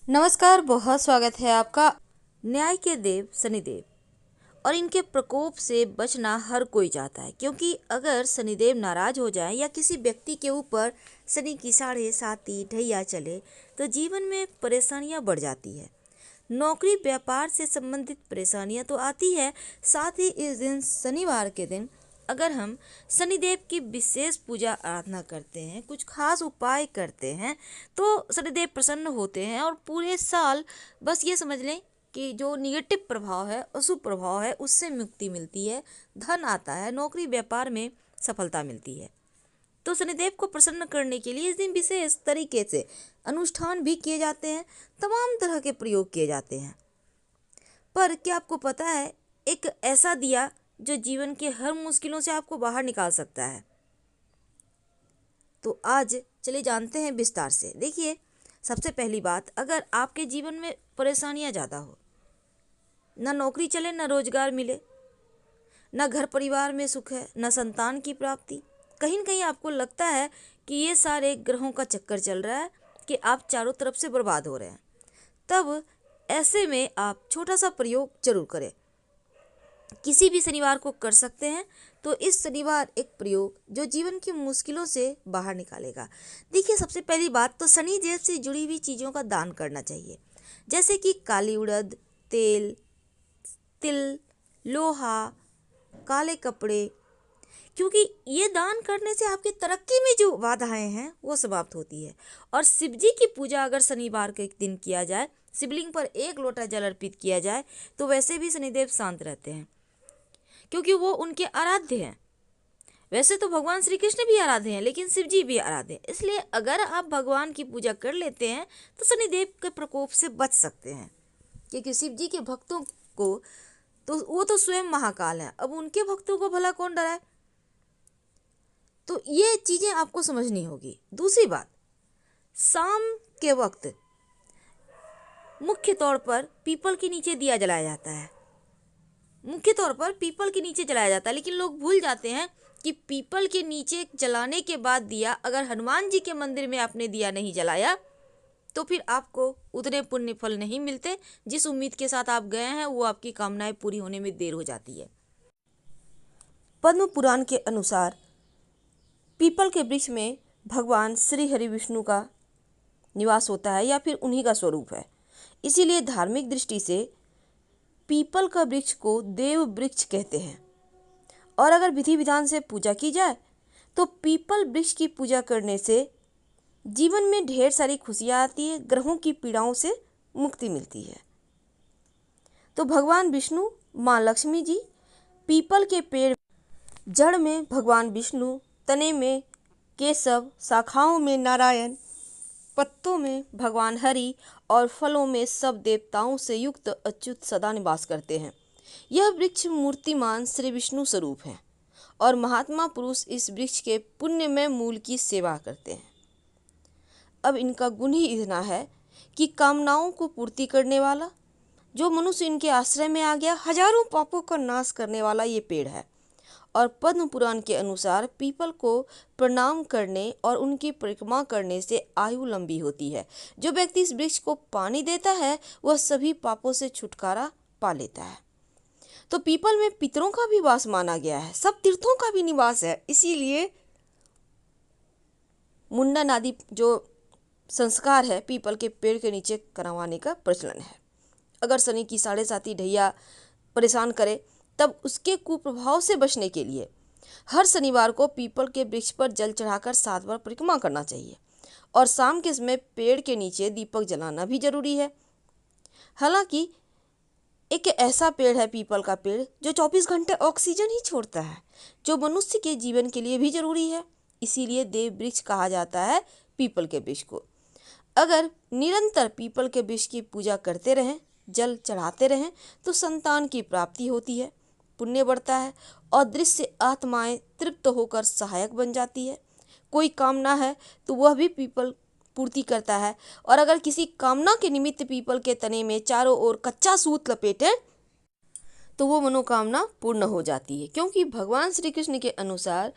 नमस्कार, बहुत स्वागत है आपका। न्याय के देव शनिदेव और इनके प्रकोप से बचना हर कोई चाहता है, क्योंकि अगर शनिदेव नाराज हो जाए या किसी व्यक्ति के ऊपर शनि की 7.5 ढैया चले तो जीवन में परेशानियां बढ़ जाती है। नौकरी व्यापार से संबंधित परेशानियां तो आती है, साथ ही इस दिन शनिवार के दिन अगर हम शनिदेव की विशेष पूजा आराधना करते हैं, कुछ खास उपाय करते हैं तो शनिदेव प्रसन्न होते हैं और पूरे साल बस ये समझ लें कि जो निगेटिव प्रभाव है, अशुभ प्रभाव है, उससे मुक्ति मिलती है, धन आता है, नौकरी व्यापार में सफलता मिलती है। तो शनिदेव को प्रसन्न करने के लिए इस दिन विशेष तरीके से अनुष्ठान भी किए जाते हैं, तमाम तरह के प्रयोग किए जाते हैं। पर क्या आपको पता है, एक ऐसा दिया जो जीवन के हर मुश्किलों से आपको बाहर निकाल सकता है। तो आज चलिए जानते हैं विस्तार से। देखिए, सबसे पहली बात, अगर आपके जीवन में परेशानियां ज़्यादा हो, ना नौकरी चले, ना रोजगार मिले, ना घर परिवार में सुख है, ना संतान की प्राप्ति, कहीं न कहीं आपको लगता है कि ये सारे ग्रहों का चक्कर चल रहा है, कि आप चारों तरफ से बर्बाद हो रहे हैं, तब ऐसे में आप छोटा सा प्रयोग जरूर करें। किसी भी शनिवार को कर सकते हैं। तो इस शनिवार एक प्रयोग जो जीवन की मुश्किलों से बाहर निकालेगा। देखिए, सबसे पहली बात तो शनि देव से जुड़ी हुई चीज़ों का दान करना चाहिए, जैसे कि काली उड़द, तेल, तिल, लोहा, काले कपड़े, क्योंकि ये दान करने से आपकी तरक्की में जो बाधाएं हैं वो समाप्त होती है। और शिव जी की पूजा अगर शनिवार के दिन किया जाए, शिवलिंग पर 1 लोटा जल अर्पित किया जाए, तो वैसे भी शनिदेव शांत रहते हैं, क्योंकि वो उनके आराध्य हैं। वैसे तो भगवान श्री कृष्ण भी आराध्य हैं, लेकिन शिव जी भी आराध्य हैं। इसलिए अगर आप भगवान की पूजा कर लेते हैं तो शनिदेव के प्रकोप से बच सकते हैं, क्योंकि शिव जी के भक्तों को तो वो तो स्वयं महाकाल हैं, अब उनके भक्तों को भला कौन डराए। तो ये चीजें आपको समझनी होगी। दूसरी बात, शाम के वक्त मुख्य तौर पर पीपल के नीचे दिया जलाया जाता है, मुख्य तौर पर पीपल के नीचे जलाया जाता है, लेकिन लोग भूल जाते हैं कि पीपल के नीचे जलाने के बाद दिया, अगर हनुमान जी के मंदिर में आपने दिया नहीं जलाया तो फिर आपको उतने पुण्य फल नहीं मिलते। जिस उम्मीद के साथ आप गए हैं वो आपकी कामनाएं पूरी होने में देर हो जाती है। पद्म पुराण के अनुसार पीपल के वृक्ष में भगवान श्री हरि विष्णु का निवास होता है, या फिर उन्हीं का स्वरूप है। इसीलिए धार्मिक दृष्टि से पीपल का वृक्ष को देव वृक्ष कहते हैं। और अगर विधि विधान से पूजा की जाए तो पीपल वृक्ष की पूजा करने से जीवन में ढेर सारी खुशियां आती है, ग्रहों की पीड़ाओं से मुक्ति मिलती है। तो भगवान विष्णु, माँ लक्ष्मी जी, पीपल के पेड़, जड़ में भगवान विष्णु, तने में केशव, शाखाओं में नारायण, पत्तों में भगवान हरि और फलों में सब देवताओं से युक्त अच्युत सदा निवास करते हैं। यह वृक्ष मूर्तिमान श्री विष्णु स्वरूप है और महात्मा पुरुष इस वृक्ष के पुण्यमय मूल की सेवा करते हैं। अब इनका गुण ही इतना है कि कामनाओं को पूर्ति करने वाला, जो मनुष्य इनके आश्रय में आ गया, हजारों पापों का नाश करने वाला ये पेड़ है। और पद्म पुराण के अनुसार पीपल को प्रणाम करने और उनकी परिक्रमा करने से आयु लंबी होती है। जो व्यक्ति इस वृक्ष को पानी देता है वह सभी पापों से छुटकारा पा लेता है। तो पीपल में पितरों का भी वास माना गया है, सब तीर्थों का भी निवास है। इसीलिए मुंडन आदि जो संस्कार है पीपल के पेड़ के नीचे करवाने का प्रचलन है। अगर शनि की 7.5 ढैया परेशान करे तब उसके कुप्रभाव से बचने के लिए हर शनिवार को पीपल के वृक्ष पर जल चढ़ाकर 7 बार परिक्रमा करना चाहिए। और शाम के समय पेड़ के नीचे दीपक जलाना भी जरूरी है। हालांकि एक ऐसा पेड़ है पीपल का पेड़ जो 24 घंटे ऑक्सीजन ही छोड़ता है, जो मनुष्य के जीवन के लिए भी जरूरी है। इसीलिए देव वृक्ष कहा जाता है पीपल के वृक्ष को। अगर निरंतर पीपल के वृक्ष की पूजा करते रहें, जल चढ़ाते रहें, तो संतान की प्राप्ति होती है, पुण्य बढ़ता है और दृश्य आत्माएं तृप्त होकर सहायक बन जाती है। कोई कामना है तो वह भी पीपल पूर्ति करता है। और अगर किसी कामना के निमित्त पीपल के तने में चारों ओर कच्चा सूत लपेटे तो वो मनोकामना पूर्ण हो जाती है, क्योंकि भगवान श्री कृष्ण के अनुसार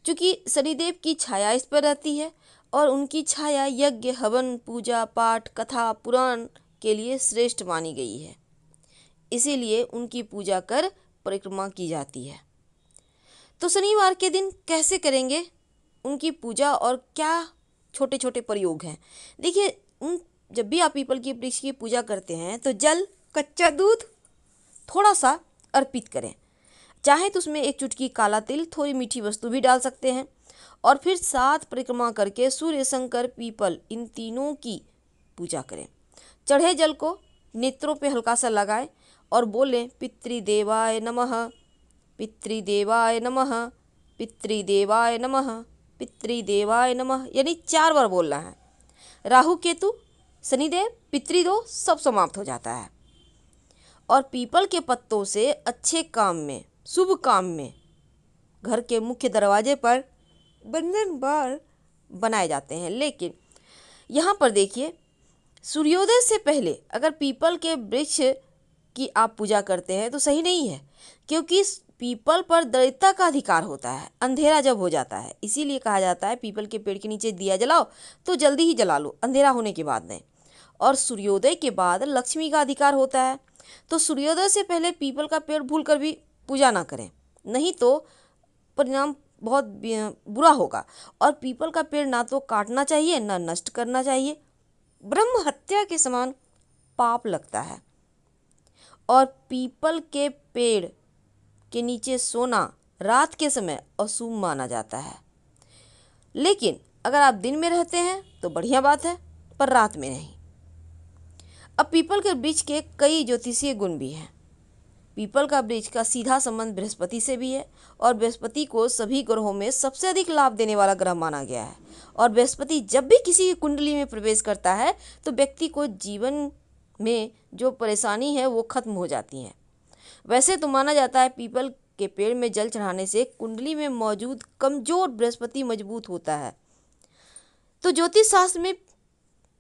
चूंकि शनिदेव की छाया इस पर रहती है और उनकी छाया यज्ञ, हवन, पूजा पाठ, कथा, पुराण के लिए श्रेष्ठ मानी गई है। इसीलिए उनकी पूजा कर परिक्रमा की जाती है। तो शनिवार के दिन कैसे करेंगे उनकी पूजा और क्या छोटे छोटे प्रयोग हैं? देखिए, जब भी आप पीपल की वृक्ष की पूजा करते हैं तो जल, कच्चा दूध थोड़ा सा अर्पित करें। चाहे तो उसमें एक चुटकी काला तिल, थोड़ी मीठी वस्तु भी डाल सकते हैं। और फिर 7 परिक्रमा करके सूर्य, शंकर, पीपल इन तीनों की पूजा करें। चढ़े जल को नेत्रों पे हल्का सा लगाएं और बोलें पितृदेवाय नमः, पितृदेवाय नमः, पितृदेवाय नमः, पितृदेवाय नमः, यानी 4 बार बोलना है। राहु, केतु, शनिदेव, पितृदोष सब समाप्त हो जाता है। और पीपल के पत्तों से अच्छे काम में, शुभ काम में घर के मुख्य दरवाजे पर बंधन बार बनाए जाते हैं। लेकिन यहाँ पर देखिए, सूर्योदय से पहले अगर पीपल के वृक्ष की आप पूजा करते हैं तो सही नहीं है, क्योंकि पीपल पर दरिद्रता का अधिकार होता है अंधेरा जब हो जाता है। इसीलिए कहा जाता है पीपल के पेड़ के नीचे दिया जलाओ तो जल्दी ही जला लो, अंधेरा होने के बाद नहीं। और सूर्योदय के बाद लक्ष्मी का अधिकार होता है, तो सूर्योदय से पहले पीपल का पेड़ भूल कर भी पूजा ना करें, नहीं तो परिणाम बहुत बुरा होगा। और पीपल का पेड़ ना तो काटना चाहिए ना नष्ट करना चाहिए, ब्रह्म हत्या के समान पाप लगता है। और पीपल के पेड़ के नीचे सोना रात के समय अशुभ माना जाता है। लेकिन अगर आप दिन में रहते हैं तो बढ़िया बात है, पर रात में नहीं। अब पीपल के वृक्ष के कई ज्योतिषीय गुण भी हैं। पीपल का वृक्ष का सीधा संबंध बृहस्पति से भी है और बृहस्पति को सभी ग्रहों में सबसे अधिक लाभ देने वाला ग्रह माना गया है। और बृहस्पति जब भी किसी कुंडली में प्रवेश करता है तो व्यक्ति को जीवन में जो परेशानी है वो खत्म हो जाती है। वैसे तो माना जाता है पीपल के पेड़ में जल चढ़ाने से कुंडली में मौजूद कमजोर बृहस्पति मजबूत होता है। तो ज्योतिष शास्त्र में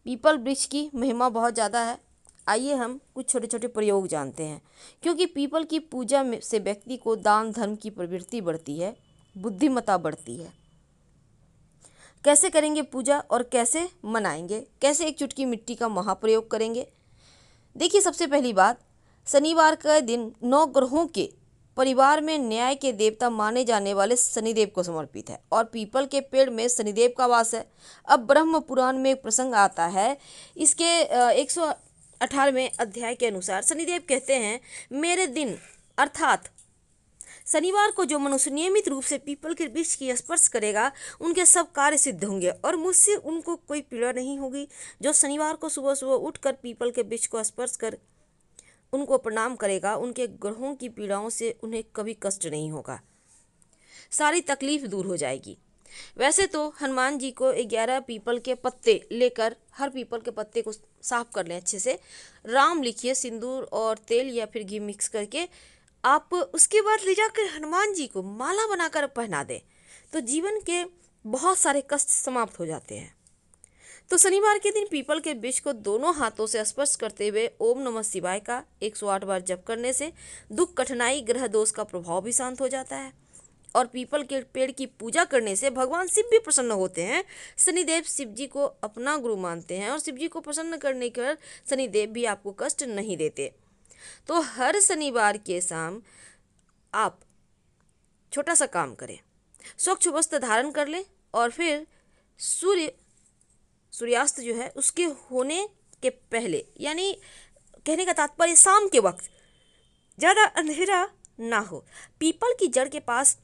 पीपल वृक्ष की महिमा बहुत ज़्यादा है। आइए हम कुछ छोटे छोटे प्रयोग जानते हैं। क्योंकि पीपल की पूजा में से व्यक्ति को दान धर्म की प्रवृत्ति बढ़ती है, बुद्धिमत्ता बढ़ती है। कैसे करेंगे पूजा और कैसे मनाएंगे, कैसे एक चुटकी मिट्टी का महाप्रयोग करेंगे? देखिए, सबसे पहली बात, शनिवार का दिन 9 ग्रहों के परिवार में न्याय के देवता माने जाने वाले शनिदेव को समर्पित है और पीपल के पेड़ में शनिदेव का वास है। अब ब्रह्म पुराण में एक प्रसंग आता है, इसके 118वें अध्याय के अनुसार शनिदेव कहते हैं, मेरे दिन अर्थात शनिवार को जो मनुष्य नियमित रूप से पीपल के वृक्ष की स्पर्श करेगा उनके सब कार्य सिद्ध होंगे और मुझसे उनको कोई पीड़ा नहीं होगी। जो शनिवार को सुबह सुबह उठकर पीपल के वृक्ष को स्पर्श कर उनको प्रणाम करेगा, उनके ग्रहों की पीड़ाओं से उन्हें कभी कष्ट नहीं होगा, सारी तकलीफ दूर हो जाएगी। वैसे तो हनुमान जी को 11 पीपल के पत्ते लेकर हर पीपल के पत्ते को साफ कर लें अच्छे से, राम लिखिए सिंदूर और तेल या फिर घी मिक्स करके, आप उसके बाद ले जाकर हनुमान जी को माला बनाकर पहना दें तो जीवन के बहुत सारे कष्ट समाप्त हो जाते हैं। तो शनिवार के दिन पीपल के वृक्ष को दोनों हाथों से स्पर्श करते हुए ओम नमः शिवाय का 108 बार जप करने से दुख, कठिनाई, ग्रह दोष का प्रभाव भी शांत हो जाता है। और पीपल के पेड़ की पूजा करने से भगवान शिव भी प्रसन्न होते हैं। शनिदेव शिव जी को अपना गुरु मानते हैं और शिव जी को प्रसन्न करने कर शनिदेव भी आपको कष्ट नहीं देते। तो हर शनिवार के शाम आप छोटा सा काम करें, स्वच्छ वस्त्र धारण कर लें और फिर सूर्यास्त जो है उसके होने के पहले, यानी कहने का तात्पर्य शाम के वक्त ज़्यादा अंधेरा ना हो, पीपल की जड़ के पास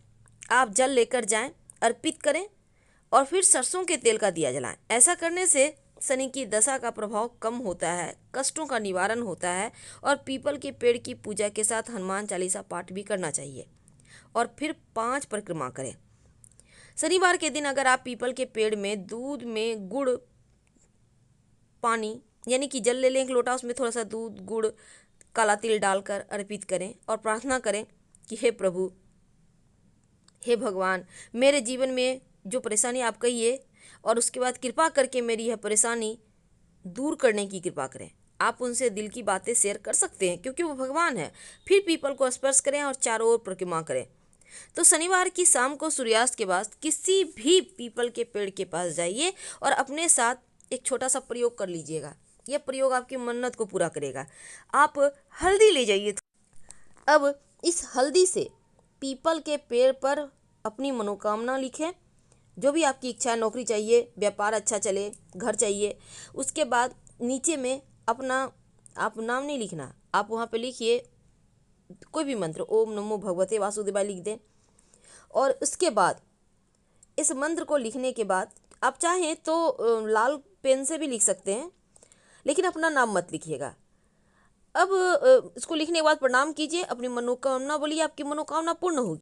आप जल लेकर जाएं, अर्पित करें और फिर सरसों के तेल का दिया जलाएं। ऐसा करने से शनि की दशा का प्रभाव कम होता है, कष्टों का निवारण होता है। और पीपल के पेड़ की पूजा के साथ हनुमान चालीसा पाठ भी करना चाहिए और फिर 5 परिक्रमा करें। शनिवार के दिन अगर आप पीपल के पेड़ में दूध में गुड़, पानी यानी कि जल ले लें एक लोटा, उसमें थोड़ा सा दूध, गुड़, काला तिल डालकर अर्पित करें और प्रार्थना करें कि हे प्रभु, हे भगवान, मेरे जीवन में जो परेशानी आप कहिए और उसके बाद कृपा करके मेरी यह परेशानी दूर करने की कृपा करें। आप उनसे दिल की बातें शेयर कर सकते हैं क्योंकि वो भगवान है। फिर पीपल को स्पर्श करें और चारों ओर परिक्रमा करें। तो शनिवार की शाम को सूर्यास्त के बाद किसी भी पीपल के पेड़ के पास जाइए और अपने साथ एक छोटा सा प्रयोग कर लीजिएगा। यह प्रयोग आपकी मन्नत को पूरा करेगा। आप हल्दी ले जाइए। अब इस हल्दी से पीपल के पेड़ पर अपनी मनोकामना लिखें। जो भी आपकी इच्छा है, नौकरी चाहिए, व्यापार अच्छा चले, घर चाहिए। उसके बाद नीचे में अपना, आप नाम नहीं लिखना, आप वहाँ पे लिखिए कोई भी मंत्र, ओम नमो भगवते वासुदेवाय लिख दें। और उसके बाद इस मंत्र को लिखने के बाद आप चाहें तो लाल पेन से भी लिख सकते हैं, लेकिन अपना नाम मत लिखिएगा। अब इसको लिखने के बाद प्रणाम कीजिए, अपनी मनोकामना बोलिए, आपकी मनोकामना पूर्ण होगी।